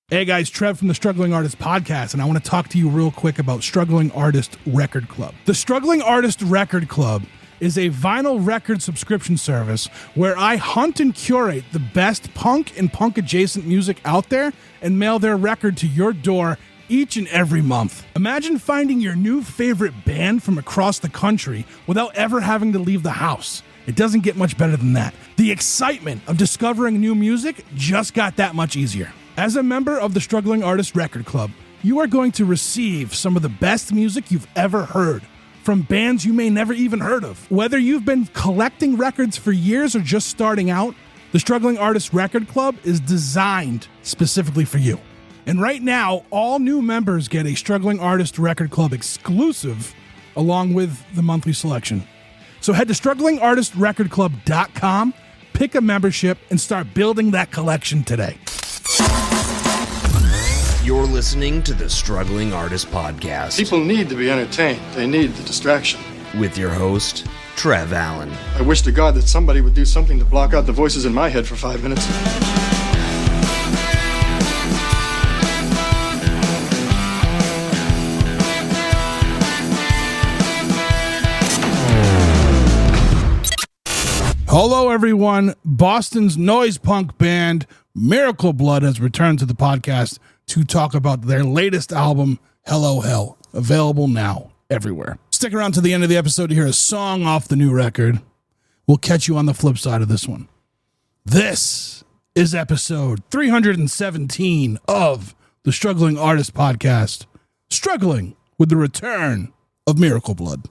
Hey guys, Trev from the Struggling Artist Podcast, and I want to talk to you real quick about Struggling Artist Record Club. The Struggling Artist Record Club is a vinyl record subscription service where I hunt and curate the best punk and punk-adjacent music out there and mail their record to your door each and every month. Imagine finding your new favorite band from across the country without ever having to leave the house. It doesn't get much better than that. The excitement of discovering new music just got that much easier. As a member of the Struggling Artist Record Club, you are going to receive some of the best music you've ever heard from bands you may never even heard of. Whether you've been collecting records for years or just starting out, the Struggling Artist Record Club is designed specifically for you. And right now, all new members get a Struggling Artist Record Club exclusive along with the monthly selection. So head to StrugglingArtistRecordClub.com, pick a membership, and start building that collection today. You're listening to the Struggling Artist Podcast. People need to be entertained. They need the distraction. With your host, Trev Allen. I wish to God that somebody would do something to block out the voices in my head for 5 minutes. Hello, everyone. Boston's noise punk band Miracle Blood has returned to the podcast to talk about their latest album, Hello Hell, available now everywhere. Stick around to the end of the episode to hear a song off the new record. We'll catch you on the flip side of this one. This is episode 317 of the Struggling Artist Podcast, struggling with the return of Miracle Blood.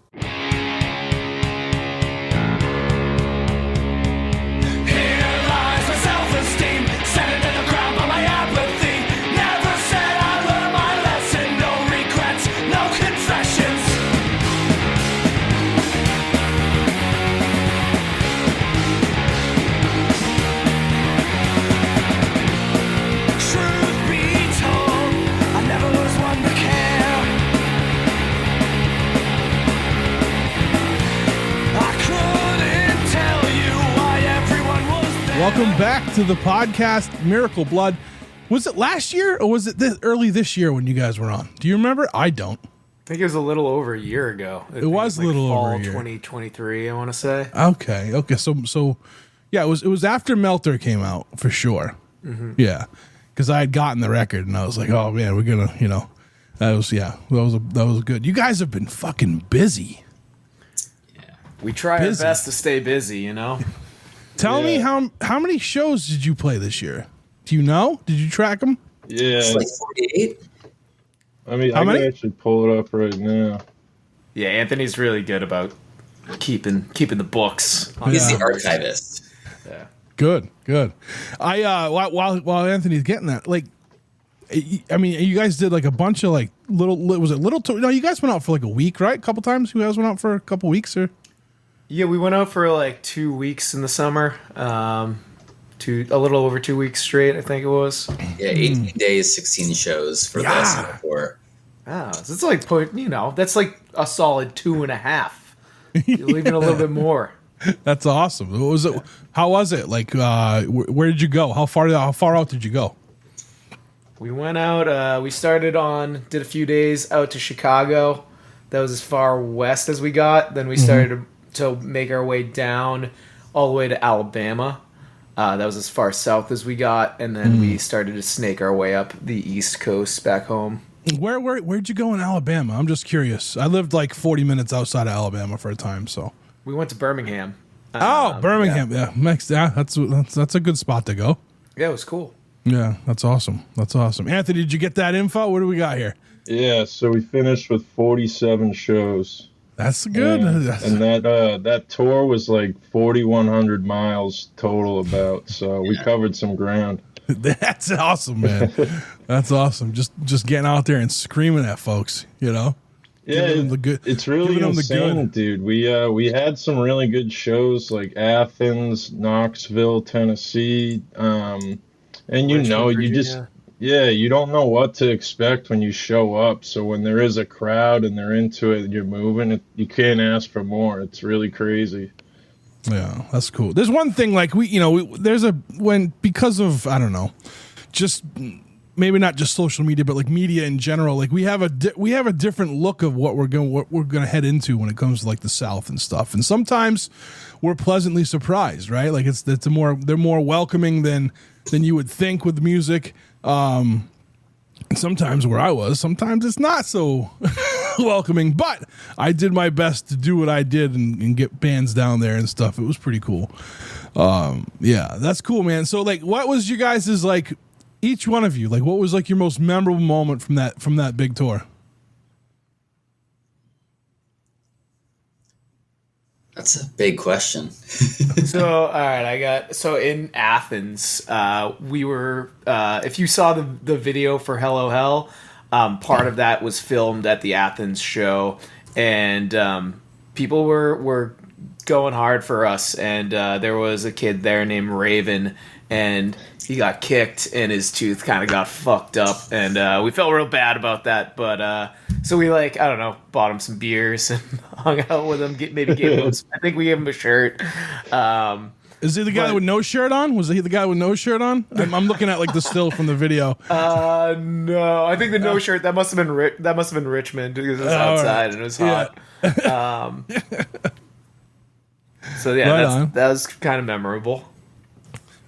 Welcome back to the podcast, Miracle Blood. Was it last year or was it early this year when you guys were on? Do you remember? I don't. I think it was a little over a year ago. It was a little over a year. 2023, I want to say. Okay. So yeah, it was after Melter came out for sure. Mm-hmm. Yeah, because I had gotten the record and I was like, oh man, we're gonna, that was good. You guys have been fucking busy. Yeah, we try our best to stay busy, Tell me how many shows did you play this year? Do you know? Did you track them? Yeah, it's like 48. I mean, I can actually pull it up right now. Yeah, Anthony's really good about keeping the books. He's the archivist. Yeah, good. I while Anthony's getting that, I mean, you guys did like a bunch of like little. Was it little? No, you guys went out for like a week, right? A couple times. You guys went out for a couple weeks, or? Yeah, we went out for like 2 weeks in the summer. A little over 2 weeks straight, I think it was. Yeah, 18 days, 16 shows for this and before. Wow, so it's like, that's like a solid 2.5. You're leaving a little bit more. That's awesome. What was it? How was it? Like, where did you go? How far out did you go? We went out. We did a few days out to Chicago. That was as far west as we got. Then we started to make our way down all the way to Alabama. That was as far south as we got, and then we started to snake our way up the East Coast back home. Where'd you go in Alabama? I'm just curious. I lived like 40 minutes outside of Alabama for a time, so we went to Birmingham. Birmingham, yeah. That's a good spot to go. Yeah, it was cool. Yeah, that's awesome. Anthony, did you get that info? What do we got here? Yeah, so we finished with 47 shows. That's good. And that tour was like 4,100 miles total about. So we covered some ground. That's awesome, man. That's awesome. Just getting out there and screaming at folks, Yeah, it's really insane, dude. We had some really good shows like Athens, Knoxville, Tennessee, and Virginia. You don't know what to expect when you show up. So when there is a crowd and they're into it and you're moving, you can't ask for more. It's really crazy. Yeah, that's cool. There's one thing, like because of, I don't know, just maybe not just social media, but like media in general, like we have a different look of what we're gonna head into when it comes to like the South and stuff. And sometimes we're pleasantly surprised, right? Like they're more welcoming than you would think with music. And sometimes where I was, sometimes it's not so welcoming, but I did my best to do what I did and get bands down there and stuff. It was pretty cool. Yeah, that's cool, man. So like, what was you guys' like, each one of you, like what was like your most memorable moment from that big tour? That's a big question. So, all right, so in Athens, we were, if you saw the video for Hello Hell, part of that was filmed at the Athens show, and people were going hard for us, and there was a kid there named Raven, and he got kicked and his tooth kind of got fucked up, and we felt real bad about that, but so we like, I don't know, bought him some beers and hung out with him, maybe gave him I think we gave him a shirt. Is he the guy with no shirt on? Was he the guy with no shirt on? I'm looking at like the still from the video. No, I think the no shirt, that must have been Richmond, because it was outside and it was hot. So yeah, that was kind of memorable.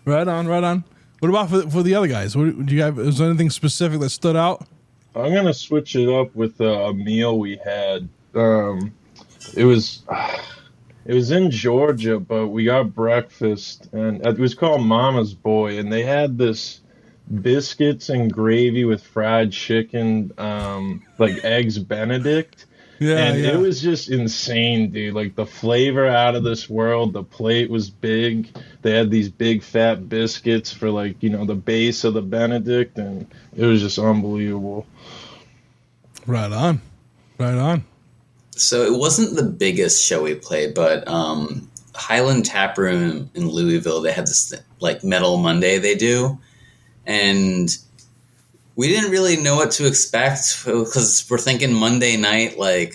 Right on. What about for the other guys? What do you have? Was there anything specific that stood out? I'm gonna switch it up with a meal we had. It was in Georgia, but we got breakfast, and it was called Mama's Boy, and they had this biscuits and gravy with fried chicken, like eggs Benedict. Yeah, it was just insane, dude. Like the flavor out of this world. The plate was big. They had these big fat biscuits for like, the base of the Benedict, and it was just unbelievable. Right on. So it wasn't the biggest show we played, but Highland Tap Room in Louisville, they had this like Metal Monday they do, and we didn't really know what to expect because we're thinking Monday night, like,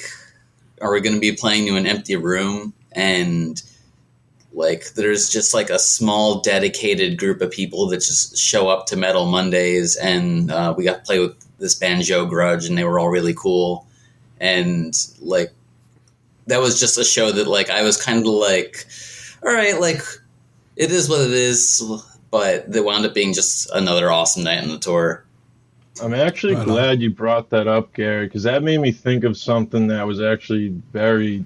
are we going to be playing to an empty room? And like, there's just like a small dedicated group of people that just show up to Metal Mondays, and we got to play with this band Joe Grudge, and they were all really cool. And like, that was just a show that like, I was kind of like, all right, like, it is what it is, but they wound up being just another awesome night on the tour. I'm actually glad you brought that up, Gary, because that made me think of something that was actually very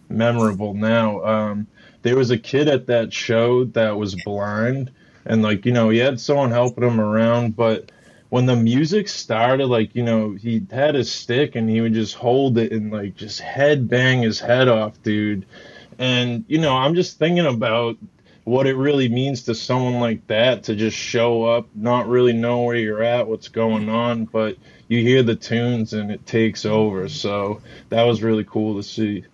memorable now. There was a kid at that show that was blind, and like, he had someone helping him around, but when the music started, like, he had his stick and he would just hold it and like just head bang his head off, dude. And, I'm just thinking about what it really means to someone like that to just show up, not really know where you're at, what's going on, but you hear the tunes and it takes over. So that was really cool to see.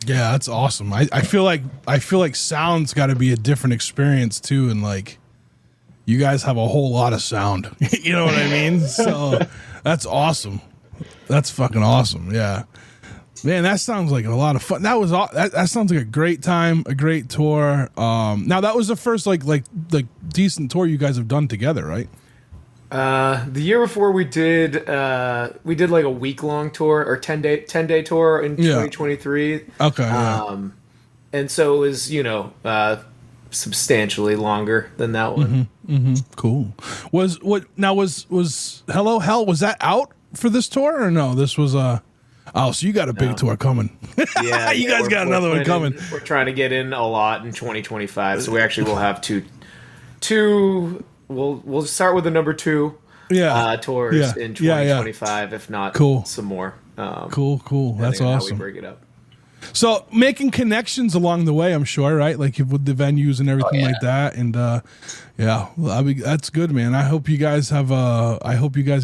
Yeah, that's awesome. I feel like sound's got to be a different experience too, and like you guys have a whole lot of sound. You know what I mean? So that's awesome. That's fucking awesome. Yeah. Man, that sounds like a lot of fun. That sounds like a great time, a great tour. Now that was the first like decent tour you guys have done together, right? The year before we did like a week-long tour or 10-day tour in 2023. Okay. And so it was, substantially longer than that one. Mm-hmm. Cool. Was Hello Hell, was that out for this tour or no? This was oh, so you got a big tour coming. Yeah. You guys got another one coming. We're trying to get in a lot in 2025. So we actually will have two we'll start with the number 2 tours in 2025, if not some more. Cool. That's awesome. How we break it up. So making connections along the way, I'm sure, right? Like with the venues and everything like that. And that's good, man. I hope you guys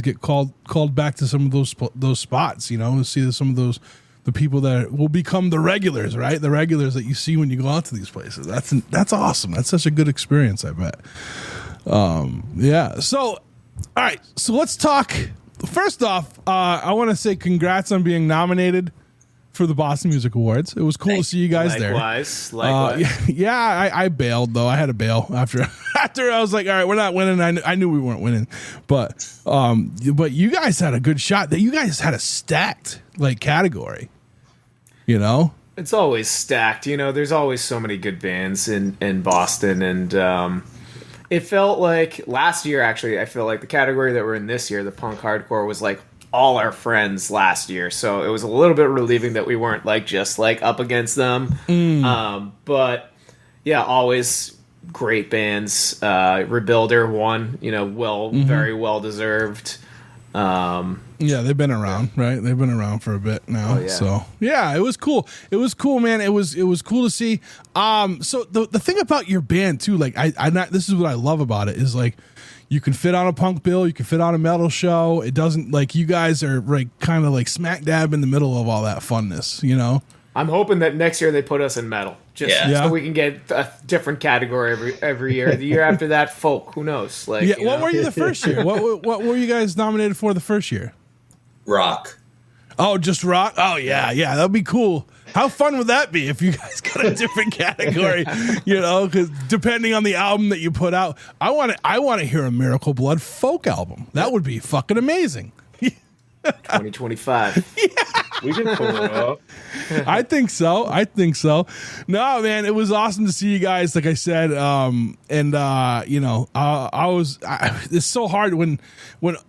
get called back to some of those spots, to see some of the people that will become the regulars, right? The regulars that you see when you go out to these places. That's awesome. That's such a good experience, I bet. So, all right. So let's talk. First off, I want to say congrats on being nominated for the Boston Music Awards. It was cool to see you guys there. Likewise. I bailed though. I had to bail after after I was like, all right, we're not winning. I knew we weren't winning, but you guys had a good shot. That you guys had a stacked like category. You know, it's always stacked. You know, there's always so many good bands in Boston, and it felt like last year. Actually, I feel like the category that we're in this year, the punk hardcore, was like all our friends last year, so it was a little bit relieving that we weren't like just like up against them. But yeah, always great bands. Rebuilder won, you know, very well deserved. Yeah, they've been around, right? They've been around for a bit now. Oh, yeah. So yeah, it was cool. It was cool, man. It was cool to see. So the thing about your band too, like this is what I love about it is like you can fit on a punk bill, you can fit on a metal show. It doesn't like you guys are like kind of like smack dab in the middle of all that funness, you know? I'm hoping that next year they put us in metal, just so we can get a different category every year. The year after that, folk. Who knows? Like, yeah. What were you the first year? What were you guys nominated for the first year? Rock. Oh, just rock. Oh yeah, that'd be cool. How fun would that be if you guys got a different category? You know, because depending on the album that you put out, I want to hear a Miracle Blood folk album. That would be fucking amazing. 2025. We can pull it off. I think so. No, man, it was awesome to see you guys. Like I said, you know, it's so hard when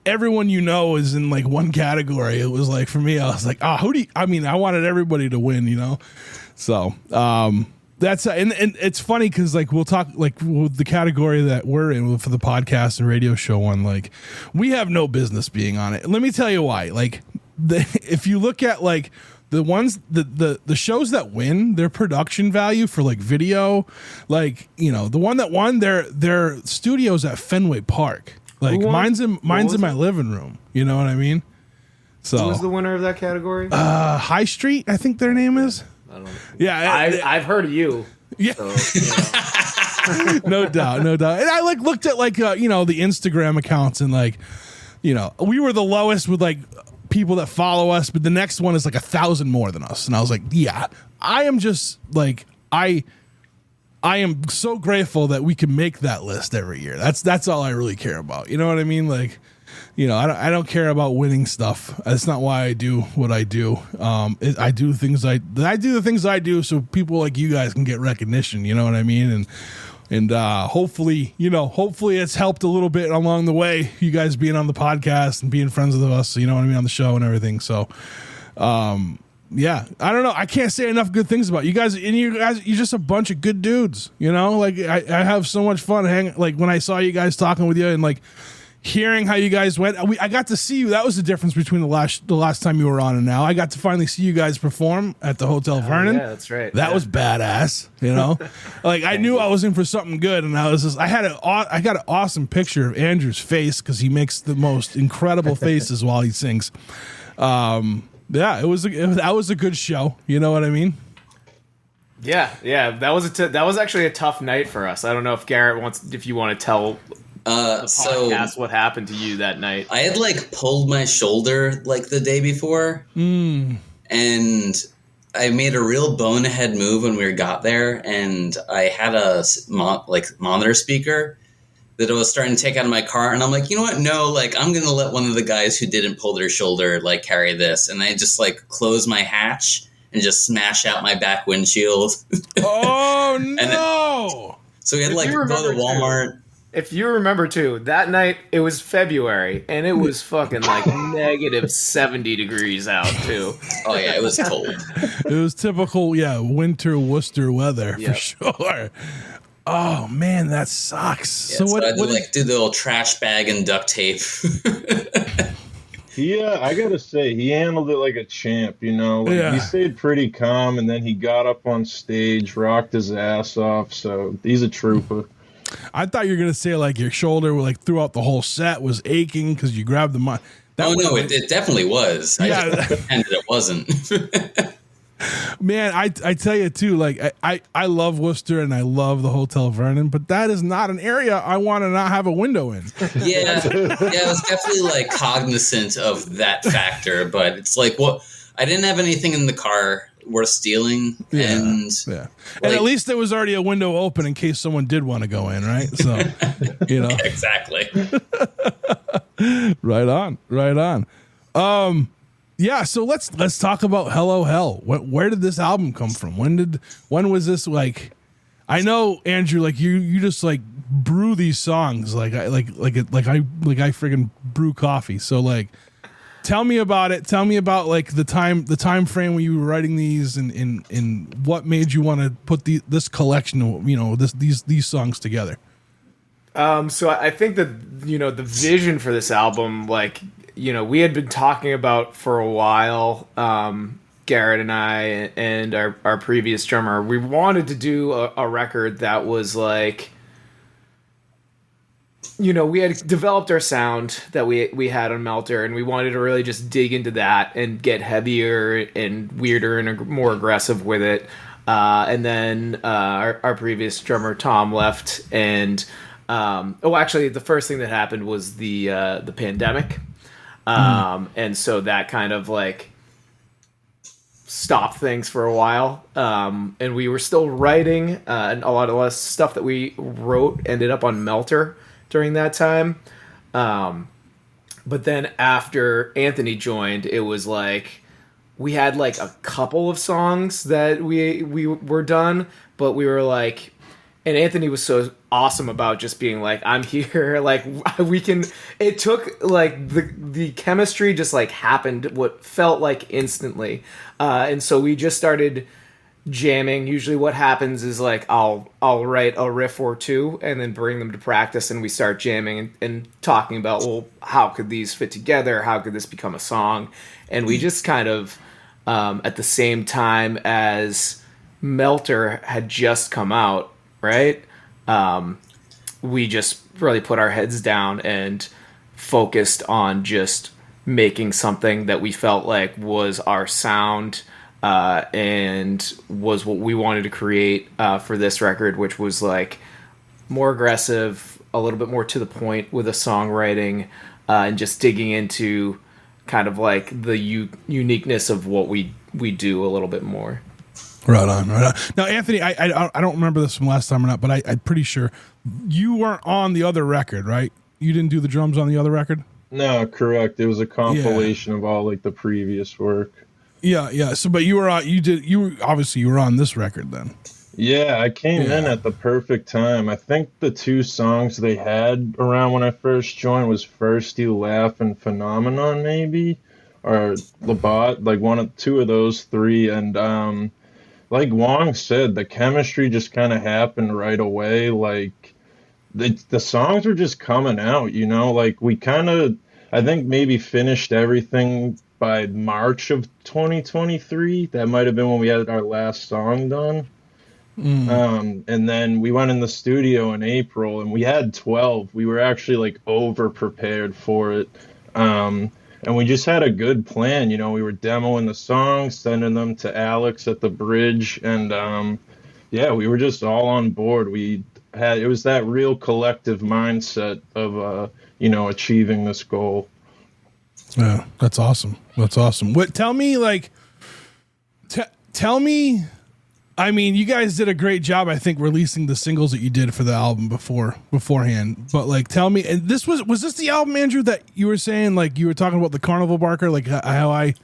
everyone you know is in like one category. It was like for me, I was like, I wanted everybody to win, you know. So that's and it's funny because like we'll talk like with the category that we're in for the podcast and radio show one, like we have no business being on it. Let me tell you why. Like if you look at like the ones the shows that win, their production value for like video, like you know the one that won their studios at Fenway Park. Like mine's in my living room. You know what I mean? So who was the winner of that category? High Street, I think their name is. I don't know. Yeah, I've heard of you. Yeah, so, you know. no doubt. And I like looked at like you know the Instagram accounts and like you know we were the lowest with like people that follow us, but the next one is like 1,000 more than us, and I was like, yeah, I am just like I am so grateful that we can make that list every year. That's all I really care about. You know what I mean? Like. You know, I don't care about winning stuff. That's not why I do what I do. I do the things I do so people like you guys can get recognition. You know what I mean? And hopefully it's helped a little bit along the way. You guys being on the podcast and being friends with us. You know what I mean, on the show and everything. So, yeah, I don't know. I can't say enough good things about you guys. And you're just a bunch of good dudes. You know, like I have so much fun hanging. Like when I saw you guys talking with you and like. Hearing how you guys went, I got to see you. That was the difference between the last time you were on and now. I got to finally see you guys perform at the Hotel Vernon. Yeah, that's right. That was badass. You know, like I knew I was in for something good, and I got an awesome picture of Andrew's face because he makes the most incredible faces while he sings. Yeah, that was a good show. You know what I mean? Yeah. That was actually a tough night for us. I don't know if Garrett if you want to tell. The podcast, what happened to you that night? I had like pulled my shoulder like the day before, and I made a real bonehead move when we got there, and I had a monitor speaker that I was starting to take out of my car, and I'm like, you know what? No, like I'm gonna let one of the guys who didn't pull their shoulder like carry this, and I just like close my hatch and just smash out my back windshield. Oh no! So we had like go to Walmart. If you remember too, that night it was February and it was fucking like negative 70 degrees out too. Oh yeah, it was cold. It was typical, winter Worcester weather for sure. Oh man, that sucks. Yeah, so I did the little trash bag and duct tape. I gotta say, he handled it like a champ, you know. He stayed pretty calm, and then he got up on stage, rocked his ass off, so he's a trooper. I thought you were going to say like your shoulder like throughout the whole set was aching because you grabbed the mic. It definitely was. I just pretended it wasn't. Man, I tell you too, like I love Worcester and I love the Hotel Vernon, but that is not an area I want to not have a window in. Yeah, I was definitely like cognizant of that factor, but it's like I didn't have anything in the car worth stealing. And and at least there was already a window open in case someone did want to go in, right? So, exactly. Right on. Yeah, so let's talk about Hello Hell. Where did this album come from? When was this, like? I know, Andrew, like you just like brew these songs like I friggin' brew coffee. So like, tell me about it. Tell me about like the time frame when you were writing these and what made you want to put this collection of these songs together. So I think that the vision for this album, like, we had been talking about for a while, Garrett and I and our previous drummer, we wanted to do a record that was like, we had developed our sound that we had on Melter, and we wanted to really just dig into that and get heavier and weirder and more aggressive with it. And then our previous drummer, Tom, left, and actually the first thing that happened was the pandemic. And so that kind of like stopped things for a while. And we were still writing, and a lot of stuff that we wrote ended up on Melter during that time. But then after Anthony joined, it was like we had like a couple of songs that we were done, but we were like, and Anthony was so awesome about just being like, I'm here, like we can. It took like the chemistry just like happened what felt like instantly, and so we just started jamming. Usually what happens is like I'll write a riff or two and then bring them to practice, and we start jamming and talking about, well, how could these fit together? How could this become a song? And we just kind of at the same time as Melter had just come out, right? We just really put our heads down and focused on just making something that we felt like was our sound, and was what we wanted to create for this record, which was like more aggressive, a little bit more to the point with the songwriting, and just digging into kind of like the uniqueness of what we do a little bit more. Right on. Now, Anthony, I don't remember this from last time or not, but I'm pretty sure you weren't on the other record, right? You didn't do the drums on the other record? No, correct. It was a compilation of all like the previous work. Yeah. So, but you were on this record then. Yeah, I came in at the perfect time. I think the two songs they had around when I first joined was First You Laugh and Phenomenon, maybe, or Labat, like two of those three. And like Wong said, the chemistry just kind of happened right away. Like the songs were just coming out, like we kind of, I think maybe finished everything by March of 2023. That might have been when we had our last song done. And then we went in the studio in April and we had 12. We were actually like over prepared for it. And we just had a good plan. We were demoing the songs, sending them to Alex at the Bridge. And we were just all on board. It was that real collective mindset of, achieving this goal. Yeah, that's awesome. Tell me, I mean, you guys did a great job, I think, releasing the singles that you did for the album beforehand. But like, tell me, and was this the album, Andrew, that you were saying, like you were talking about the Carnival Barker, like the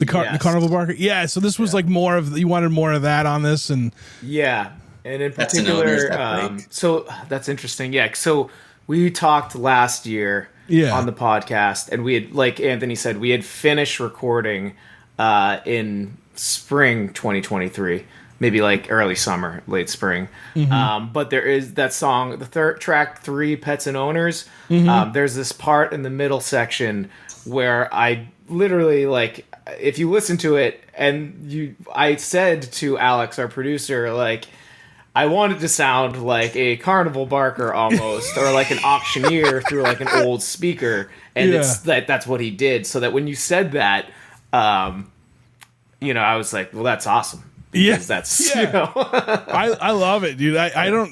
Carnival Barker? Yeah. So this was like you wanted more of that on this, and yeah, and in particular, so that's interesting. Yeah. So we talked last year on the podcast, and we had, like Anthony said, we had finished recording in spring 2023. Maybe like early summer, late spring. Mm-hmm. But there is that song, the third track 3, Pets and Owners. Mm-hmm. There's this part in the middle section where I literally, like, if you listen to it, and I said to Alex, our producer, like, I want it to sound like a carnival barker almost, or like an auctioneer through like an old speaker. And it's that's what he did. So that when you said that, I was like, well, that's awesome. Yes, that's I love it, dude.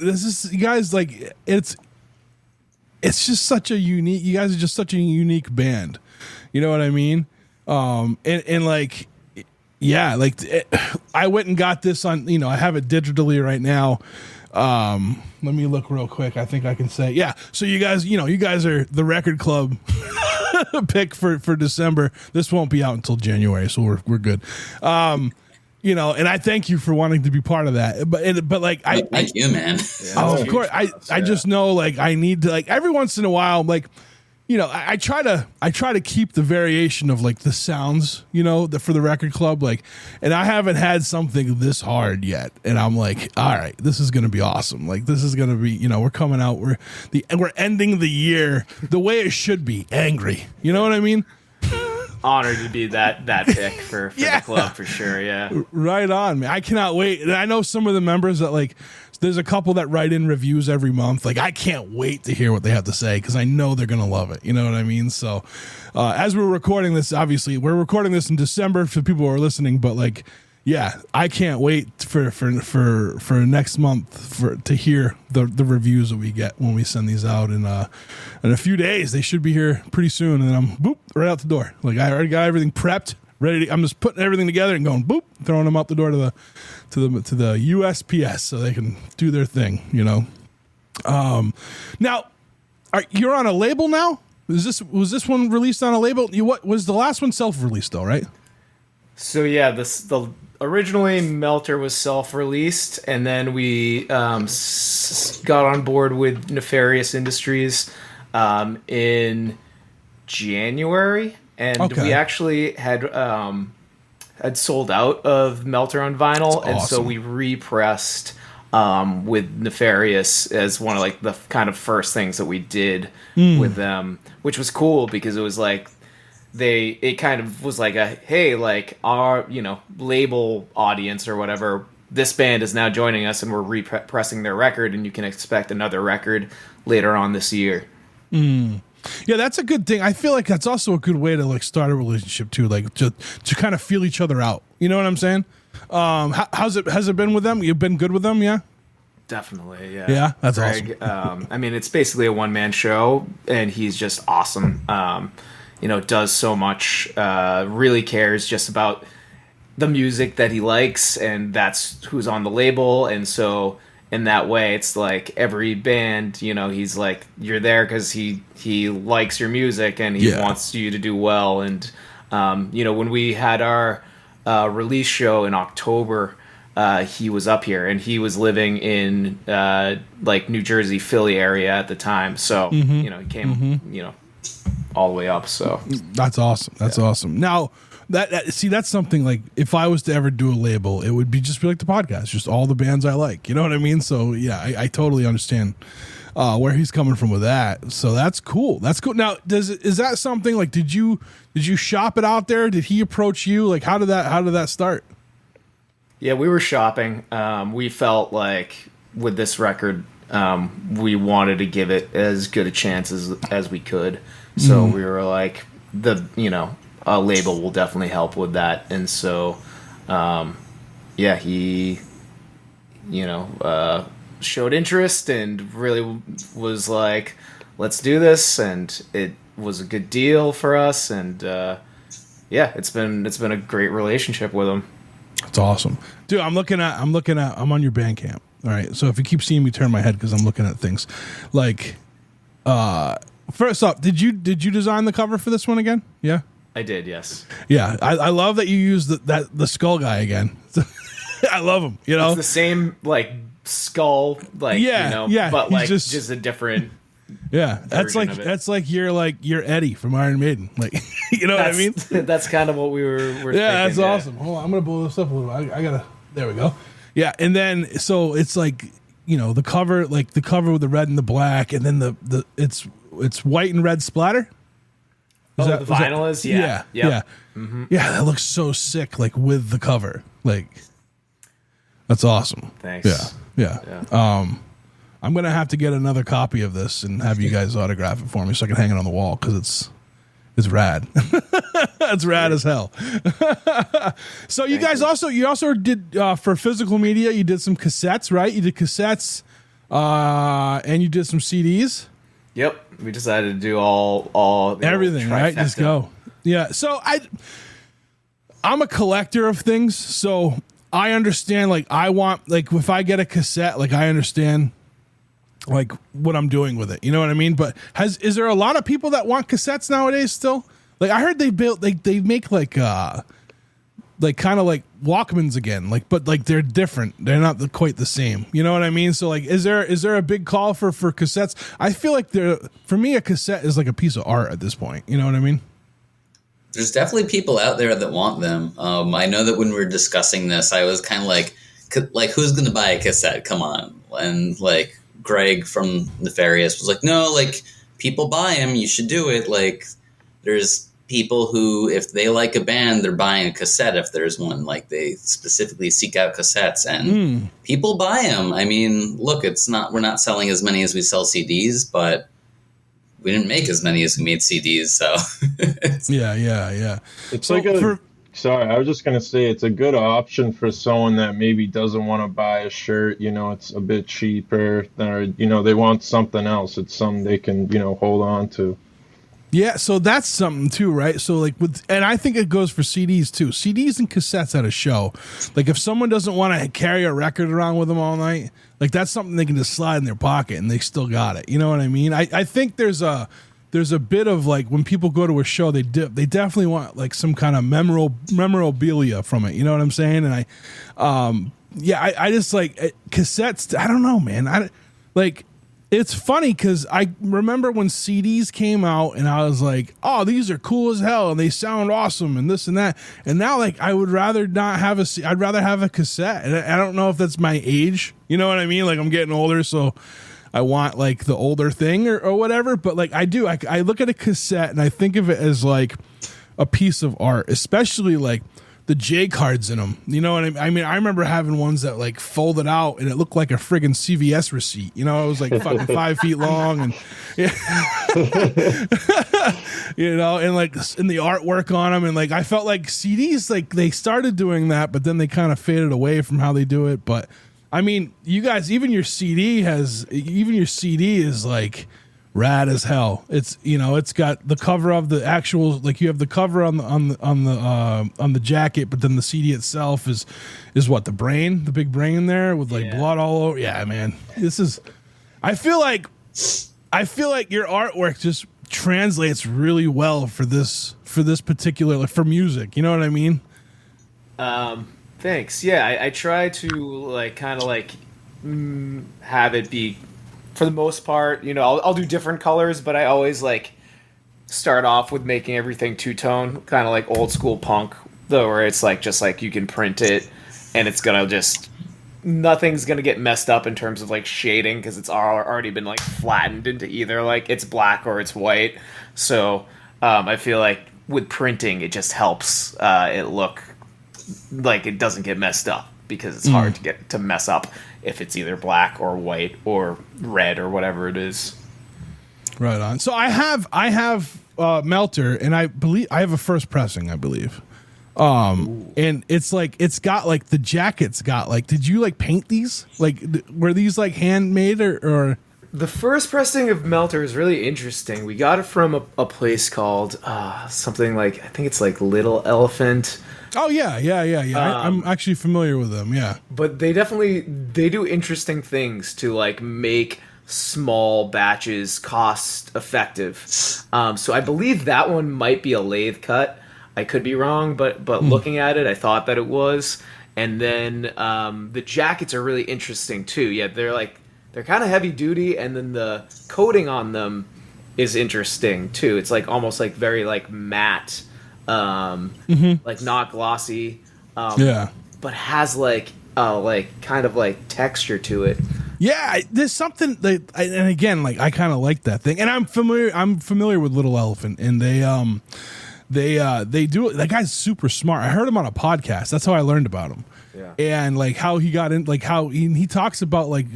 This is, you guys, like, it's just such a unique. You guys are just such a unique band. You know what I mean? And like, yeah, like I went and got this on, I have it digitally right now. Let me look real quick. I think I can say, yeah. So you guys are the record club pick for December. This won't be out until January, so we're good. And I thank you for wanting to be part of that. But like, thank you, man. Yeah, of course, I just know, like, I need to, like, every once in a while, like, I try to keep the variation of, like, the sounds, for the record club, like, and I haven't had something this hard yet, and I'm like, all right, this is gonna be awesome. Like, this is gonna be, we're coming out, we're ending the year the way it should be, angry. You know what I mean? Honored to be that pick for the club for sure. Yeah, right on, man. I cannot wait. And I know some of the members that, like, there's a couple that write in reviews every month. Like, I can't wait to hear what they have to say because I know they're gonna love it. You know what I mean? So, as we're recording this, obviously we're recording this in December for people who are listening. But, like, yeah, I can't wait for next month to hear the reviews that we get when we send these out in a few days. They should be here pretty soon, and then I'm right out the door. Like, I already got everything prepped, ready. I'm just putting everything together and going throwing them out the door to the USPS so they can do their thing. Now, you're on a label now. Was this one released on a label? What was the last one self-released though, right? So yeah, originally Melter was self-released, and then we got on board with Nefarious Industries in January, and we actually had sold out of Melter on vinyl. That's and awesome. So we repressed with Nefarious as one of, like, the kind of first things that we did with them, which was cool because it was like it kind of was like a, hey, like, our label audience or whatever, this band is now joining us and we're repressing their record, and you can expect another record later on this year. Yeah, that's a good thing. I feel like that's also a good way to, like, start a relationship too, like to kind of feel each other out. You know what I'm saying? Has it been with them? You've been good with them, yeah? Definitely, yeah. Yeah, that's Greg, awesome. I mean, it's basically a one-man show, and he's just awesome. Does so much, really cares just about the music that he likes, and that's who's on the label. And so in that way, it's like every band, he's like, you're there because he likes your music and he wants you to do well. And, when we had our release show in October, he was up here, and he was living in like New Jersey, Philly area at the time. So, he came, all the way up. So that's awesome. That's awesome. Now that's something, like, if I was to ever do a label, it would be like the podcast, just all the bands I like. You know what I mean? So yeah, I totally understand where he's coming from with that. So that's cool. That's cool. Now, is that something, like, did you shop it out there? Did he approach you? Like, how did that start? Yeah, we were shopping. We felt like with this record, we wanted to give it as good a chance as we could. So we were like, a label will definitely help with that. And so, he, showed interest and really was like, let's do this. And it was a good deal for us. And, it's been a great relationship with them. That's awesome, dude. I'm on your Bandcamp. All right. So if you keep seeing me turn my head, cause I'm looking at things like, first off, did you design the cover for this one again? Yeah. I did, yes. Yeah, I love that you used the skull guy again. I love him. It's the same, like, skull, like, but like just a different. Yeah, that's like you're Eddie from Iron Maiden, like, what I mean. That's kind of what we were thinking. That's awesome. Hold on, I'm gonna blow this up a little. I gotta. There we go. Yeah, and then so it's like, the cover, like the cover with the red and the black, and then it's white and red splatter. The vinyl is? Yeah. Yeah. Mm-hmm. Yeah, that looks so sick, like, with the cover. Like, that's awesome. Thanks. Yeah. I'm going to have to get another copy of this and have you guys autograph it for me so I can hang it on the wall, because it's rad. It's rad as hell. So you guys also did, for physical media, you did some cassettes, right? You did cassettes, and you did some CDs. Yep, we decided to do all everything, right? Just go. Yeah. So I'm a collector of things, so I understand, like, I want, like, if I get a cassette, like, I understand, like, what I'm doing with it. You know what I mean? But is there a lot of people that want cassettes nowadays still? Like, I heard they make, like kind of like Walkmans again, like, but like they're different. They're not quite the same. You know what I mean? So like, is there a big call for cassettes? I feel like for me, a cassette is like a piece of art at this point. You know what I mean? There's definitely people out there that want them. I know that when we were discussing this, I was kind of like, who's going to buy a cassette? Come on. And like Greg from Nefarious was like, no, like people buy them. You should do it. Like there's people who, if they like a band, they're buying a cassette if there's one. Like they specifically seek out cassettes and people buy them. I mean, look, we're not selling as many as we sell CDs, but we didn't make as many as we made CDs, so yeah. It's so like sorry, I was just gonna say it's a good option for someone that maybe doesn't want to buy a shirt. You know, it's a bit cheaper, or you know, they want something else. It's something they can hold on to. Yeah, so that's something too, right? So like and I think it goes for CDs too. CDs and cassettes at a show. Like if someone doesn't want to carry a record around with them all night, like that's something they can just slide in their pocket and they still got it. You know what I mean? I think there's a bit of like when people go to a show, they definitely want like some kind of memorabilia from it. You know what I'm saying? And I just like cassettes. I don't know, man. It's funny because I remember when CDs came out and I was like, oh, these are cool as hell and they sound awesome and this and that. And now, like, I would rather not have I'd rather have a cassette. And I don't know if that's my age. You know what I mean? Like, I'm getting older, so I want, like, the older thing or whatever. But, like, I do. I look at a cassette and I think of it as, like, a piece of art, especially, like, the J cards in them. You know what I mean? I mean, I remember having ones that like folded out and it looked like a friggin' CVS receipt. You know, it was like fucking 5 feet long and yeah. You know, and like in the artwork on them, and like I felt like CDs, like they started doing that, but then they kind of faded away from how they do it. But I mean, you guys, even your CD is like rad as hell. It's, you know, it's got the cover of the actual, like you have the cover on the jacket, but then the CD itself is what, the big brain there with like blood all over. Yeah, man, I feel like your artwork just translates really well for this particular, like, for music. You know what I mean? Thanks. Yeah, I try to like kind of like have it be, for the most part, you know, I'll do different colors, but I always like start off with making everything two-tone, kind of like old school punk, though, where it's like just like you can print it and it's gonna just, nothing's gonna get messed up in terms of like shading because it's already been like flattened into either like it's black or it's white. So I feel like with printing it just helps it look like it doesn't get messed up, because it's hard to mess up if it's either black or white or red or whatever it is. Right on. So I have Melter, and I believe I have a first pressing, I believe. And it's like, it's got like the jacket's got like, did you like paint these? Like, were these like handmade or? The first pressing of Melter is really interesting. We got it from a place called something like, I think it's like Little Elephant. Oh yeah. I'm actually familiar with them. Yeah, but they do interesting things to like make small batches cost effective. So I believe that one might be a lathe cut. I could be wrong, but looking at it, I thought that it was. And then the jackets are really interesting too. Yeah, they're kind of heavy duty, and then the coating on them is interesting too. It's like almost like very like matte. Like not glossy, but has like kind of like texture to it. Yeah, there's something that, and again, like I kind of like that thing, and I'm familiar with Little Elephant, and they do it. That guy's super smart. I heard him on a podcast. That's how I learned about him. Yeah, and like how he got in, like how he talks about like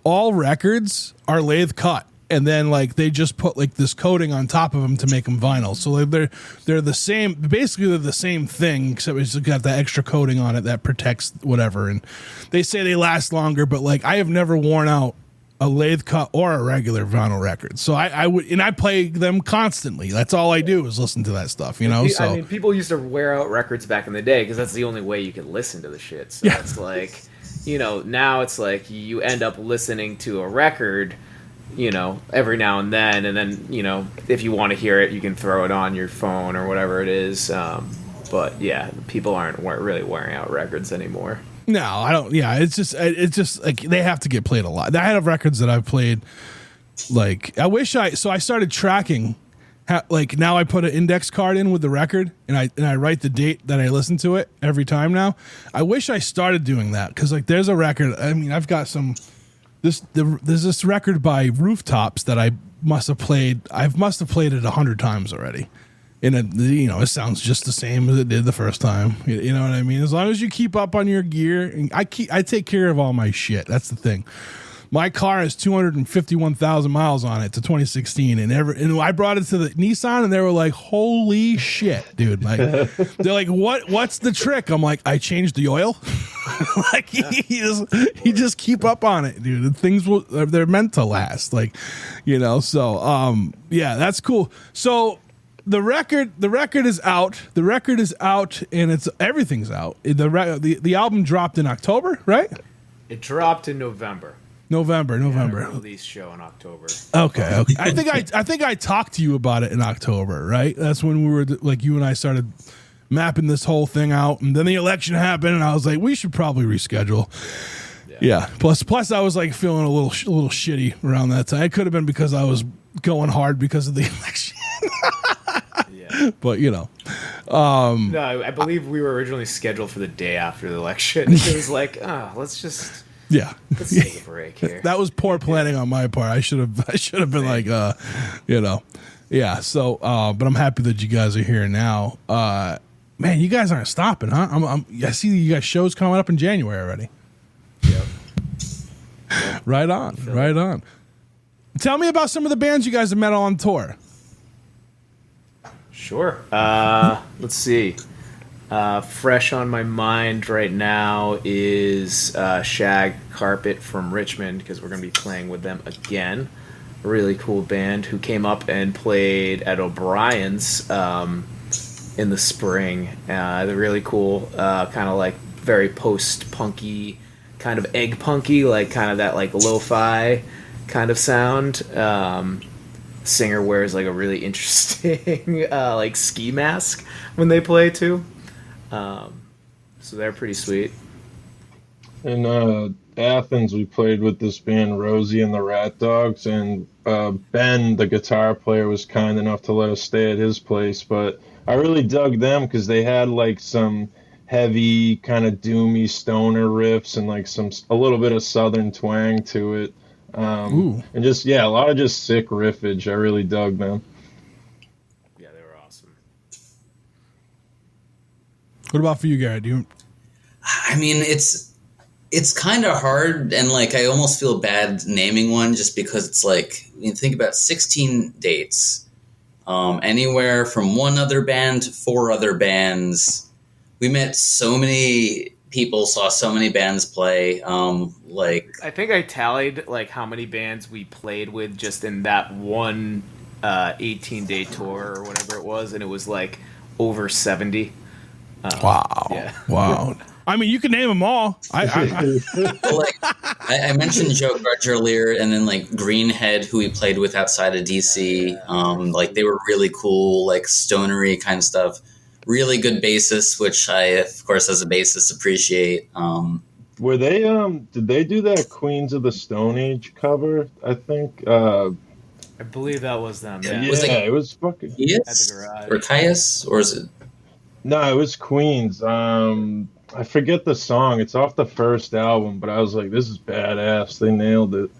all records are lathe cut. And then like they just put like this coating on top of them to make them vinyl. So like they're the same. Basically, they're the same thing, except it's got that extra coating on it that protects whatever. And they say they last longer, but like I have never worn out a lathe cut or a regular vinyl record. So I would, and I play them constantly. That's all I do is listen to that stuff, you know? So I mean, people used to wear out records back in the day because that's the only way you could listen to the shit. So Yeah. it's like, you know, now it's like you end up listening to a record, you know, every now and then, you know, if you want to hear it, you can throw it on your phone or whatever it is. But yeah, people aren't really wearing out records anymore. No, I don't. Yeah, it's just like they have to get played a lot. I have records that I've played. Like I started tracking. Like now I put an index card in with the record, and I write the date that I listen to it every time. Now I wish I started doing that because like there's a record. I mean, I've got some. There's this record by Rooftops that I must have played. I must have played it 100 times already. And it sounds just the same as it did the first time. You know what I mean? As long as you keep up on your gear, and I take care of all my shit. That's the thing. My car has 251,000 miles on it to 2016, and I brought it to the Nissan, and they were like, "Holy shit, dude!" Like they're like, "What's the trick?" I'm like, "I changed the oil." Like he just keep up on it, dude. Things they're meant to last, like you know. So yeah, that's cool. So. The record is out. The record is out, and everything's out. The album dropped in October, right? It dropped in November. November. Release show in October. Okay. I think I talked to you about it in October, right? That's when we were like you and I started mapping this whole thing out, and then the election happened, and I was like, we should probably reschedule. Yeah. Plus, I was like feeling a little shitty around that time. It could have been because I was going hard because of the election. But you know, no, I believe we were originally scheduled for the day after the election. It was like, let's take a break here. That was poor planning on my part. I should have been like, you know, yeah. So, but I'm happy that you guys are here now. Man, you guys aren't stopping, huh? I see you guys shows coming up in January already. Yep. Right on. Tell me about some of the bands you guys have met on tour. Sure. Let's see. Fresh on my mind right now is Shag Carpet from Richmond because we're going to be playing with them again. A really cool band who came up and played at O'Brien's in the spring. They're really cool, kind of like very post-punky, kind of egg-punky, like kind of that like lo-fi kind of sound. Singer wears like a really interesting like ski mask when they play too, so they're pretty sweet. In Athens, we played with this band Rosie and the Rat Dogs, and Ben, the guitar player, was kind enough to let us stay at his place. But I really dug them because they had like some heavy kind of doomy stoner riffs and like a little bit of southern twang to it. And just a lot of just sick riffage. I really dug them. Yeah, they were awesome. What about for you, Garrett? I mean, it's kind of hard, and like I almost feel bad naming one just because it's like you think about 16 dates, anywhere from one other band to 4 other bands. We met so many people, saw so many bands play. Like I think I tallied like how many bands we played with just in that one 18-day tour or whatever it was, and it was like over 70. Wow. Yeah. Wow. I mean, you can name them all. I mentioned Joe Grudge earlier, and then like Greenhead, who we played with outside of DC. Like they were really cool, like stonery kind of stuff. Really good bassists, which I, of course, as a bassist, appreciate. Were they? Did they do that Queens of the Stone Age cover? I think. I believe that was them. Yeah, it was fucking. At the garage. Or Caius, or is it? No, it was Queens. I forget the song. It's off the first album, but I was like, "This is badass." They nailed it.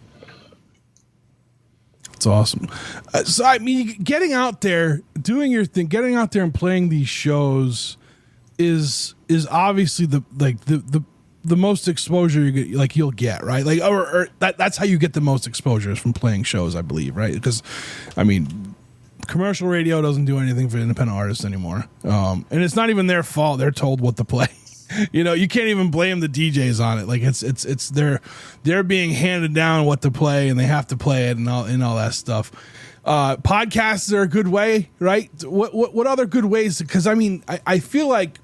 It's awesome. So I mean, getting out there, doing your thing, getting out there and playing these shows is obviously the most exposure you'll get, right? Like, or that's how you get the most exposure is from playing shows, I believe, right? Because, I mean, commercial radio doesn't do anything for independent artists anymore, and it's not even their fault. They're told what to play. You know, you can't even blame the DJs on it. Like it's they're being handed down what to play, and they have to play it and all that stuff. Podcasts are a good way, right? What other good ways? Because I mean, I feel like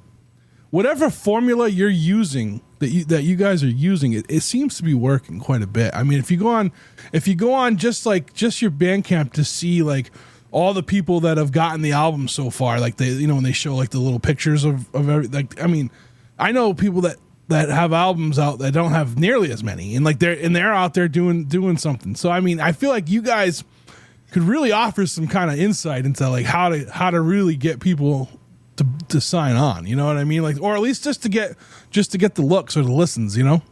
whatever formula you're using that you guys are using, it seems to be working quite a bit. I mean, if you go on just your Bandcamp to see like all the people that have gotten the album so far, like when they show like the little pictures of every, like, I mean, I know people that have albums out that don't have nearly as many, and like they're out there doing something. So I mean, I feel like you guys could really offer some kind of insight into like how to really get people to sign on. You know what I mean? Like, or at least just to get the looks or the listens. You know,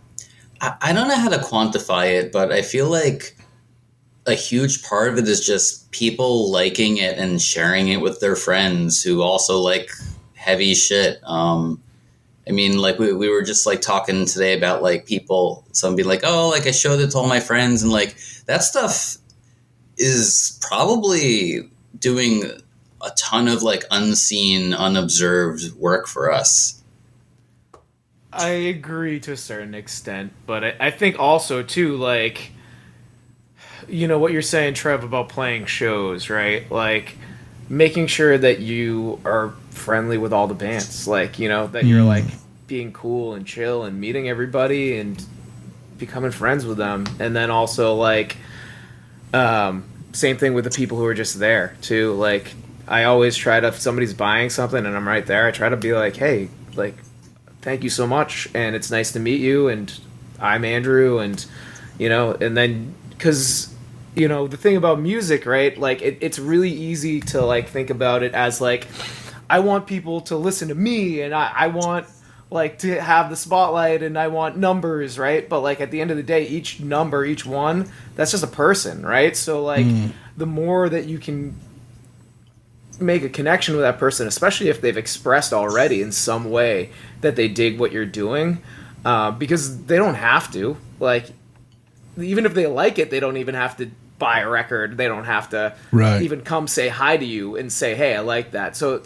I don't know how to quantify it, but I feel like a huge part of it is just people liking it and sharing it with their friends who also like heavy shit. I mean, like we were just like talking today about like people, some be like, oh, like I showed it to all my friends, and like that stuff is probably doing a ton of like unseen, unobserved work for us. I agree to a certain extent, but I think also too, like, you know what you're saying, Trev, about playing shows, right? Like making sure that you are friendly with all the bands, like, you know, that you're like being cool and chill and meeting everybody and becoming friends with them. And then also like same thing with the people who are just there too. Like I always try to, if somebody's buying something and I'm right there, I try to be like, hey, like, thank you so much, and it's nice to meet you, and I'm Andrew, and you know, and then because you know the thing about music, right? Like it's really easy to like think about it as like I want people to listen to me, and I want like to have the spotlight, and I want numbers, right? But like at the end of the day, each number, each one, that's just a person, right? So like the more that you can make a connection with that person, especially if they've expressed already in some way that they dig what you're doing, because they don't have to, like, even if they like it, they don't even have to buy a record. They don't have to even come say hi to you and say, hey, I like that. So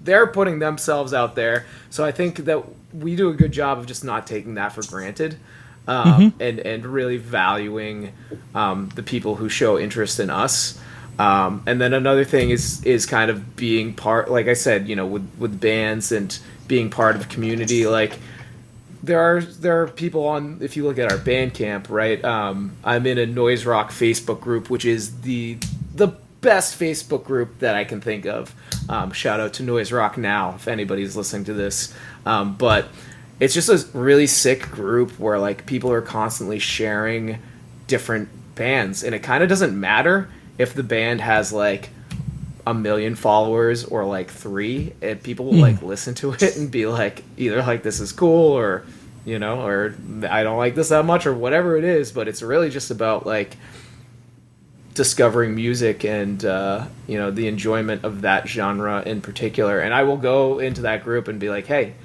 they're putting themselves out there. So I think that we do a good job of just not taking that for granted, and really valuing the people who show interest in us. And then another thing is kind of being part, like I said, you know, with bands and being part of a community. Like there are people on, if you look at our Bandcamp, right? I'm in a Noise Rock Facebook group, which is the best Facebook group that I can think of. Shout out to Noise Rock now, if anybody's listening to this. But it's just a really sick group where like people are constantly sharing different bands, and it kind of doesn't matter if the band has like 1 million followers or like 3, and people will like listen to it and be like either like this is cool, or you know, or I don't like this that much, or whatever it is. But it's really just about like discovering music and you know, the enjoyment of that genre in particular. And I will go into that group and be like, hey,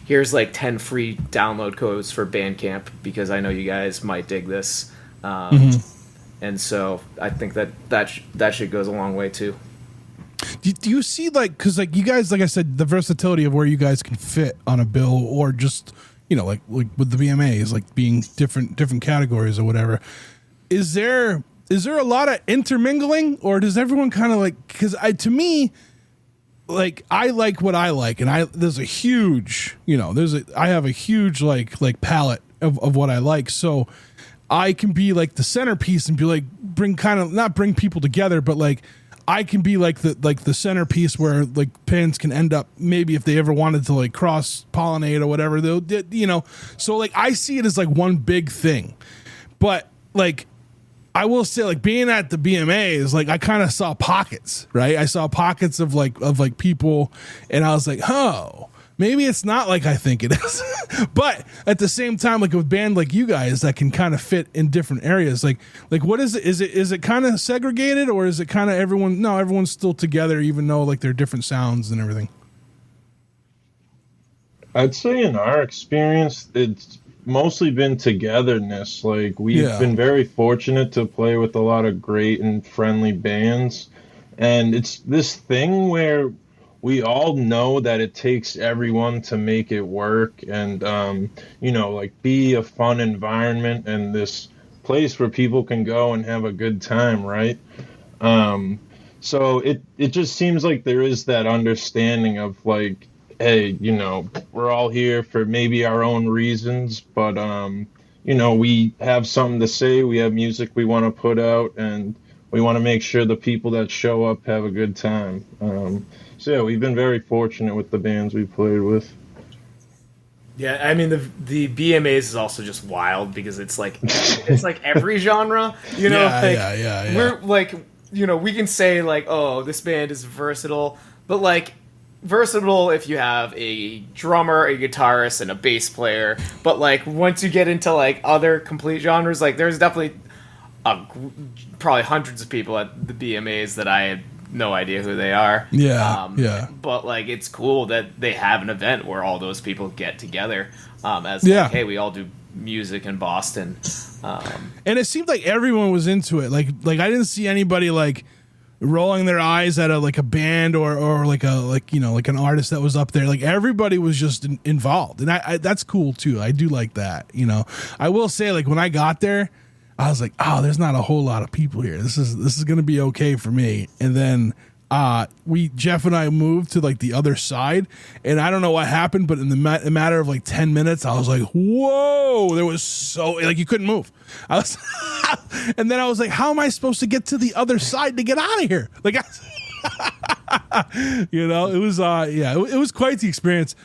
here's like 10 free download codes for Bandcamp because I know you guys might dig this. And so I think that shit goes a long way too. Do you see, like, because like you guys, like I said, the versatility of where you guys can fit on a bill, or just, you know, like with the VMAs, like being different categories or whatever. Is there a lot of intermingling, or does everyone kind of like? Because to me, like I like what I like, and there's a huge, you know, I have a huge like palette of what I like, so I can be like the centerpiece and be like not bring people together, but like I can be like the centerpiece where like bands can end up, maybe if they ever wanted to like cross pollinate or whatever, they'll, you know. So like I see it as like one big thing, but like I will say, like being at the BMAs, like I kind of saw pockets, right? I saw pockets of like people, and I was like, oh, maybe it's not like I think it is. But at the same time, like a band like you guys that can kind of fit in different areas, like what is it? Is it kind of segregated, or is it kind of everyone's still together, even though like they're different sounds and everything? I'd say in our experience, it's mostly been togetherness. Like we've been very fortunate to play with a lot of great and friendly bands, and it's this thing where we all know that it takes everyone to make it work and, like be a fun environment and this place where people can go and have a good time, right? So it just seems like there is that understanding of like, hey, we're all here for maybe our own reasons, but, we have something to say, we have music we want to put out, and we want to make sure the people that show up have a good time. So yeah, we've been very fortunate with the bands we played with. Yeah, I mean the BMAs is also just wild because it's like every genre, Yeah. We're like, we can say like, oh, this band is versatile, but like versatile if you have a drummer, a guitarist, and a bass player. But like once you get into like other complete genres, like there's definitely probably hundreds of people at the BMAs that I had no idea who they are. Yeah. But like it's cool that they have an event where all those people get together like, hey, we all do music in Boston. And it seemed like everyone was into it. Like I didn't see anybody like rolling their eyes at a band or like an artist that was up there. Like everybody was just involved, and I that's cool too. I do like that. I will say, like, when I got there, I was like, oh, there's not a whole lot of people here. This is gonna be okay for me. And then Jeff and I moved to like the other side, and I don't know what happened, but in the matter of like 10 minutes, I was like, whoa, there was so, like, you couldn't move. And then I was like, how am I supposed to get to the other side to get out of here? Like, it was, it was quite the experience.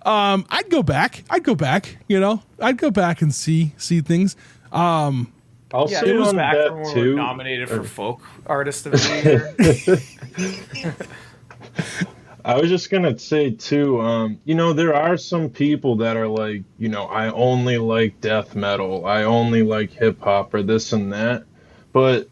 I'd go back, I'd go back and see things. I'll say it was on back that when we too. were nominated for Folk Artist of the Year. I was just gonna say too, there are some people that are like, I only like death metal, I only like hip hop or this and that. But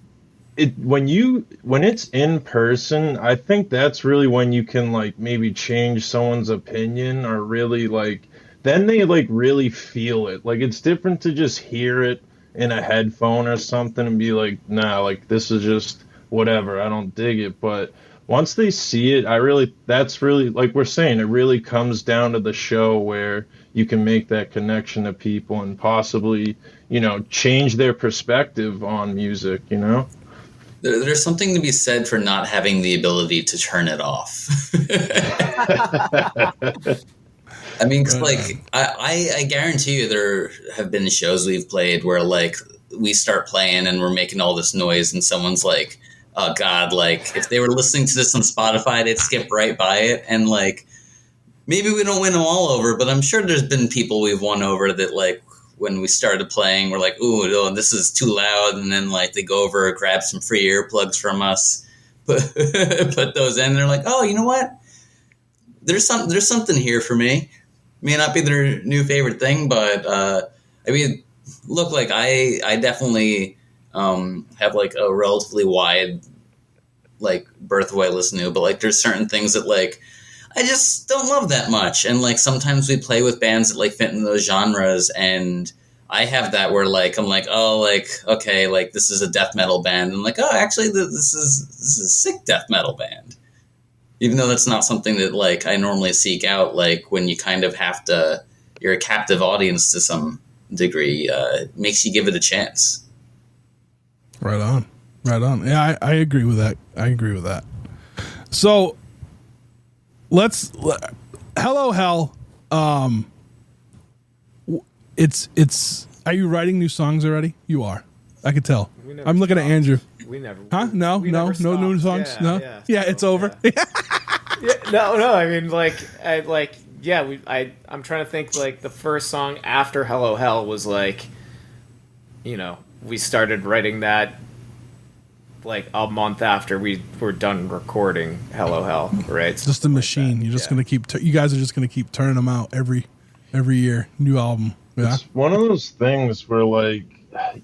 when it's in person, I think that's really when you can like maybe change someone's opinion or really like, then they like really feel it. Like it's different to just hear it in a headphone or something and be like, nah, like this is just whatever, I don't dig it. But once they see it, that's really, like we're saying, it really comes down to the show where you can make that connection to people and possibly, change their perspective on music, There's something to be said for not having the ability to turn it off. I mean, 'cause, like, I guarantee you there have been shows we've played where, like, we start playing and we're making all this noise and someone's like, oh, God, like, if they were listening to this on Spotify, they'd skip right by it. And, like, maybe we don't win them all over, but I'm sure there's been people we've won over that, like, when we started playing, we're like, ooh, no, this is too loud. And then, like, they go over, grab some free earplugs from us, put those in, and they're like, oh, you know what? There's something here for me. May not be their new favorite thing, but I mean, look, like I definitely have like a relatively wide like berth of what I listen to, but like there's certain things that like I just don't love that much, and like sometimes we play with bands that like fit in those genres, and I have that where like I'm like, oh, like okay, like this is a death metal band, and like, oh, actually this is a sick death metal band. Even though that's not something that, like, I normally seek out, like, when you kind of have to, you're a captive audience to some degree, it makes you give it a chance. Right on. Yeah, I agree with that. So, Hello Hell, it's, are you writing new songs already? You are. I could tell. I'm looking at Andrew. We never. Huh? No new songs. Yeah, no. Yeah, it's over. Yeah. No. I mean, like, I'm trying to think. Like, the first song after Hello Hell was like, we started writing that like a month after we were done recording Hello Hell, right? It's just a machine. You're just gonna keep. You guys are just gonna keep turning them out every year. New album. Yeah. It's one of those things where like,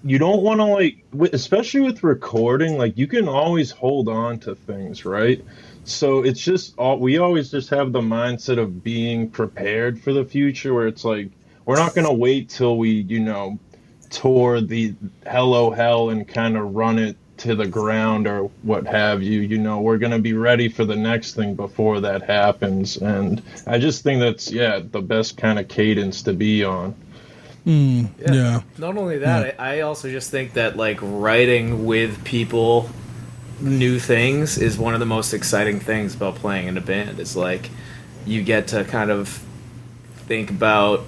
you don't want to like, especially with recording, like you can always hold on to things, right? So it's just we always just have the mindset of being prepared for the future, where it's like we're not gonna wait till we tour the Hello Hell and kind of run it to the ground or what have you. You know, we're going to be ready for the next thing before that happens. And I just think that's, the best kind of cadence to be on. Yeah. Not only that, I also just think that like writing with people new things is one of the most exciting things about playing in a band. It's like you get to kind of think about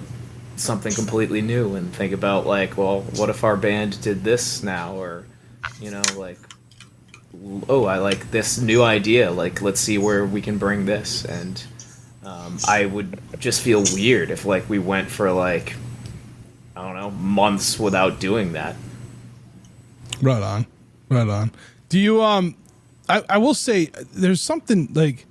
something completely new and think about like, well, what if our band did this now? Or, you know, like, oh, I like this new idea. Like, let's see where we can bring this. And I would just feel weird if like we went for like, I don't know, months without doing that. Right on. Do you I will say there's something like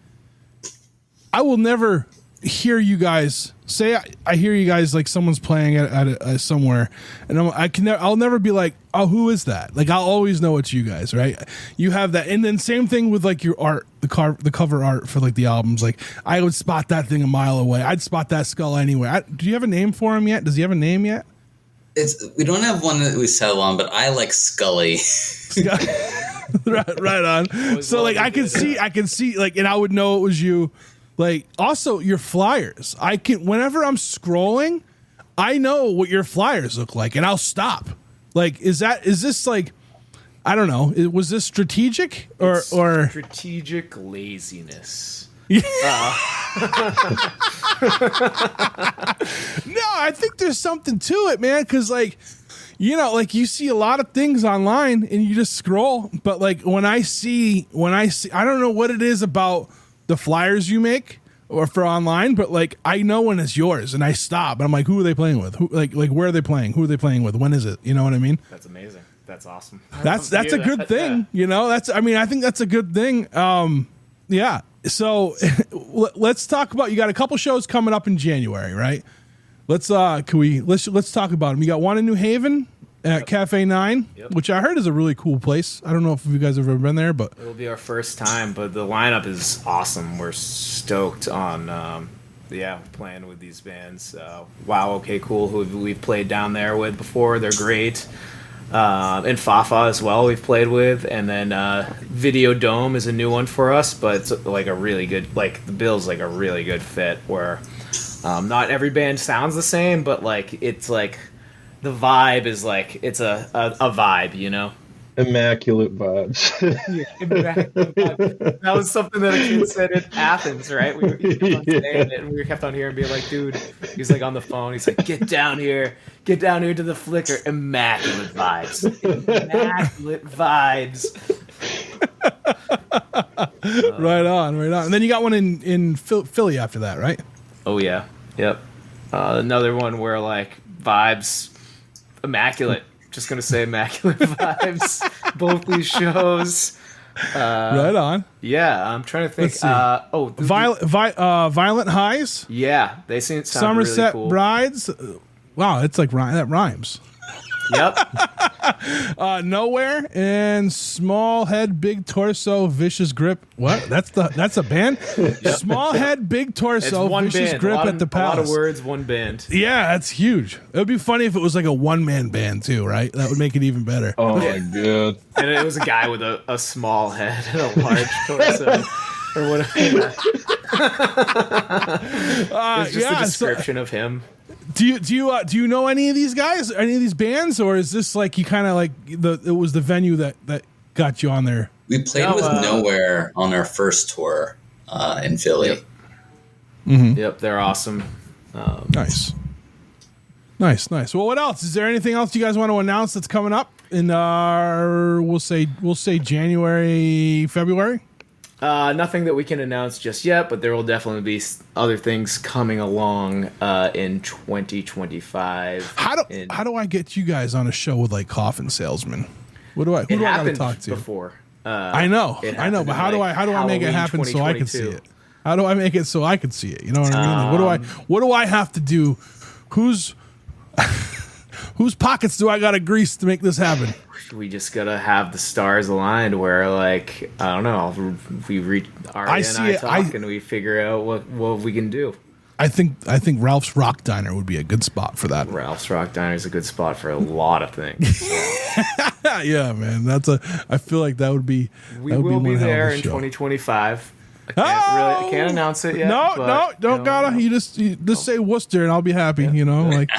I will never hear you guys say I hear you guys like someone's playing at somewhere, and I'll never be like, oh, who is that? Like I'll always know it's you guys, right? You have that, and then same thing with like your art, the cover art for like the albums. Like I would spot that thing a mile away. I'd spot that skull anywhere. Do you have a name for him yet? Does he have a name yet? We don't have one that we settle on, but I like Scully. right on. So like I can see like, and I would know it was you. Like also your flyers. Whenever I'm scrolling, I know what your flyers look like, and I'll stop. Like, is this like, I don't know. Was this strategic or strategic laziness? No, I think there's something to it, man. Because like, you know, like you see a lot of things online and you just scroll. But like when I see, I don't know what it is about the flyers you make or for online, but like I know when it's yours and I stop and I'm like, who are they playing with? Who like where are they playing? Who are they playing with? When is it? You know what I mean? That's amazing. That's awesome. That's a good thing. You know, I think that's a good thing. Yeah. So let's talk about, you got a couple shows coming up in January, right? Let's talk about them. You got one in New Haven at Cafe 9, which I heard is a really cool place. I don't know if you guys have ever been there, but it'll be our first time, but the lineup is awesome. We're stoked on playing with these bands. Wow, Okay, Cool, who we've played down there with before. They're great. And Fafa as well we've played with, and then Video Dome is a new one for us, but it's like a really good, like the bill's like a really good fit where not every band sounds the same, but like it's like the vibe is like it's a vibe, you know. Immaculate vibes. Yeah, immaculate vibes. That was something that a kid said in Athens, right? We kept on saying it, and we kept on hearing being like, dude, he's like on the phone, he's like, get down here to the Flickr. Immaculate vibes. Immaculate vibes. Right on. And then you got one in Philly after that, right? Oh yeah. Yep. Another one where like vibes immaculate. Just gonna say immaculate vibes. Both these shows. Right on. Yeah, I'm trying to think. Violent Highs. Yeah, they sound Somerset really cool. Brides. Wow, it's like that rhymes. Yep. Nowhere and Small Head, Big Torso, Vicious Grip. What? That's a band. Yep. Small Head, Big Torso, Vicious band. Grip at the Palace. A lot of words, one band. Yeah, that's huge. It would be funny if it was like a one-man band too, right? That would make it even better. Oh my god! And it was a guy with a small head and a large torso. Or whatever. It's just a description of him. Do you know any of these guys, any of these bands, or is this like you kind of like it was the venue that got you on there? We played with Nowhere on our first tour in Philly. Yep. Mm-hmm. Yep, they're awesome. Nice. Well, what else? Is there anything else you guys want to announce that's coming up in we'll say January, February? Nothing that we can announce just yet, but there will definitely be other things coming along in 2025. How do I get you guys on a show with like Coffin Salesman? Who do I got to talk to? Before. I know, but how do I make it happen so I can see it? How do I make it so I can see it? You know what I mean? Like, what do I have to do? Whose pockets do I got to grease to make this happen? We just gotta have the stars aligned where, like, I don't know, we reach Aria and I talk and we figure out what we can do. I think Ralph's Rock Diner would be a good spot for that. Ralph's Rock Diner is a good spot for a lot of things. So. Yeah, man. I feel like that would be. We will be there in 2025. I can't announce it yet. Don't gotta. You just say Worcester and I'll be happy. You know, like.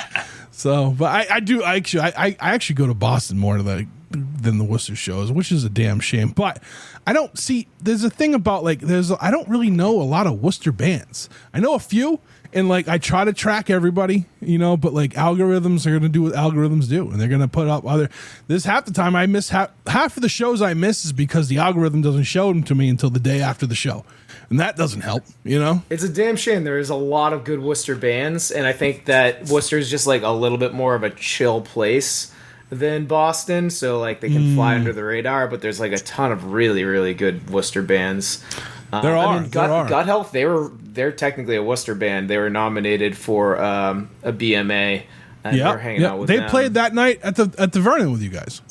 So, but I actually go to Boston more than the Worcester shows, which is a damn shame. But I don't see. There's a thing about like I don't really know a lot of Worcester bands. I know a few, and like I try to track everybody, you know. But like algorithms are gonna do what algorithms do, and they're gonna put up other. This half the time I miss half of the shows I miss is because the algorithm doesn't show them to me until the day after the show. And that doesn't help, you know? It's a damn shame. There is a lot of good Worcester bands, and I think that Worcester is just like a little bit more of a chill place than Boston, so like they can fly under the radar, but there's like a ton of really, really good Worcester bands. There are. Gut Health, they're technically a Worcester band. They were nominated for a BMA, and we're hanging out with them. They played that night at the Vernon with you guys.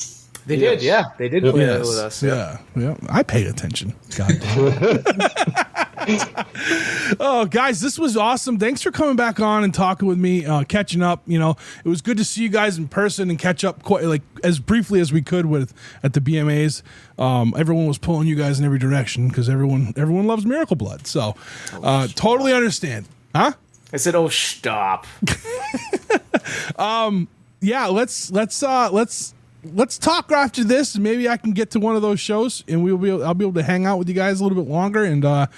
They did, yeah. They did play that with us. Yeah. I paid attention. God damn. Oh, guys, this was awesome. Thanks for coming back on and talking with me, catching up. You know, it was good to see you guys in person and catch up quite like as briefly as we could at the BMAs. Everyone was pulling you guys in every direction because everyone loves Miracle Blood. So, totally understand. Huh? I said, "Oh, stop." Yeah, let's talk after this. Maybe I can get to one of those shows, and I'll be able to hang out with you guys a little bit longer. And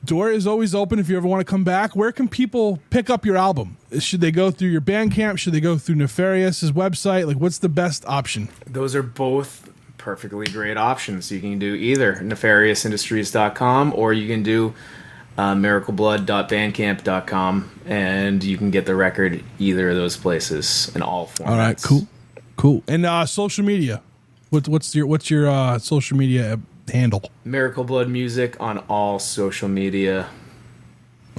door is always open if you ever want to come back. Where can people pick up your album? Should they go through your Bandcamp? Should they go through Nefarious's website? Like, what's the best option? Those are both perfectly great options. You can do either nefariusindustries.com or you can do miracleblood.bandcamp.com, and you can get the record either of those places in all formats. All right, cool. And social media, what's your social media handle? Miracle Blood Music on all social media.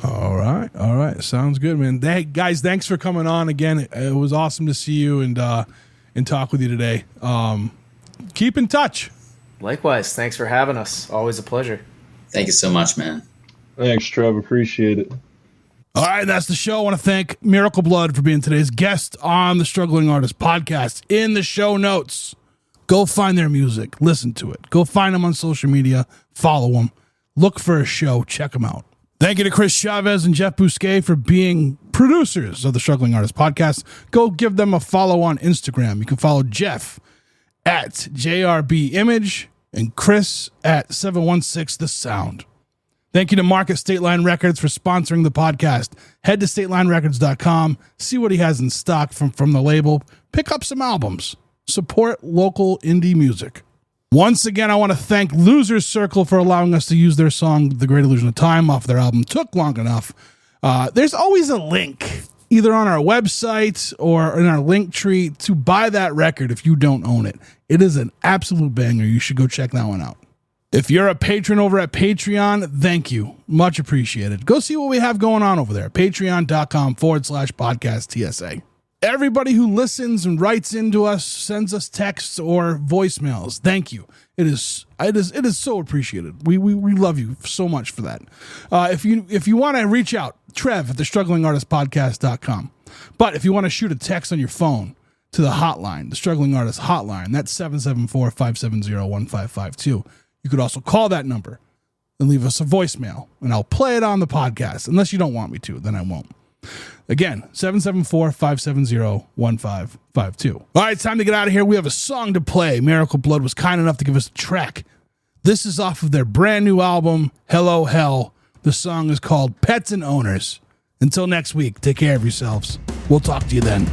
All right, sounds good, man. Hey guys, thanks for coming on again. It was awesome to see you and talk with you today. Keep in touch. Likewise, thanks for having us. Always a pleasure. Thank you so much, man. Thanks, Trev. Appreciate it. All right, that's the show. I want to thank Miracle Blood for being today's guest on the Struggling Artist Podcast. In the show notes, go find their music, listen to it. Go find them on social media, follow them, look for a show, check them out. Thank you to Chris Chavez and Jeff Bousquet for being producers of the Struggling Artist Podcast. Go give them a follow on Instagram. You can follow Jeff at JRBimage and Chris at 716 The Sound. Thank you to Mark at State Line Records for sponsoring the podcast. Head to StatelineRecords.com, see what he has in stock from the label, pick up some albums, support local indie music. Once again, I want to thank Losers Circle for allowing us to use their song, The Great Illusion of Time, off their album Took Long Enough. There's always a link, either on our website or in our link tree, to buy that record if you don't own it. It is an absolute banger. You should go check that one out. If you're a patron over at Patreon, thank you. Much appreciated. Go see what we have going on over there. Patreon.com/podcast TSA. Everybody who listens and writes into us, sends us texts or voicemails, thank you. It is so appreciated. We love you so much for that. If you want to reach out, Trev at thestrugglingartistpodcast.com. But if you want to shoot a text on your phone to the hotline, the Struggling Artist Hotline, that's 774-570-1552. You could also call that number and leave us a voicemail, and I'll play it on the podcast. Unless you don't want me to, then I won't. Again, 774-570-1552. All right, it's time to get out of here. We have a song to play. Miracle Blood was kind enough to give us a track. This is off of their brand new album, Hello Hell. The song is called Pets and Owners. Until next week, take care of yourselves. We'll talk to you then.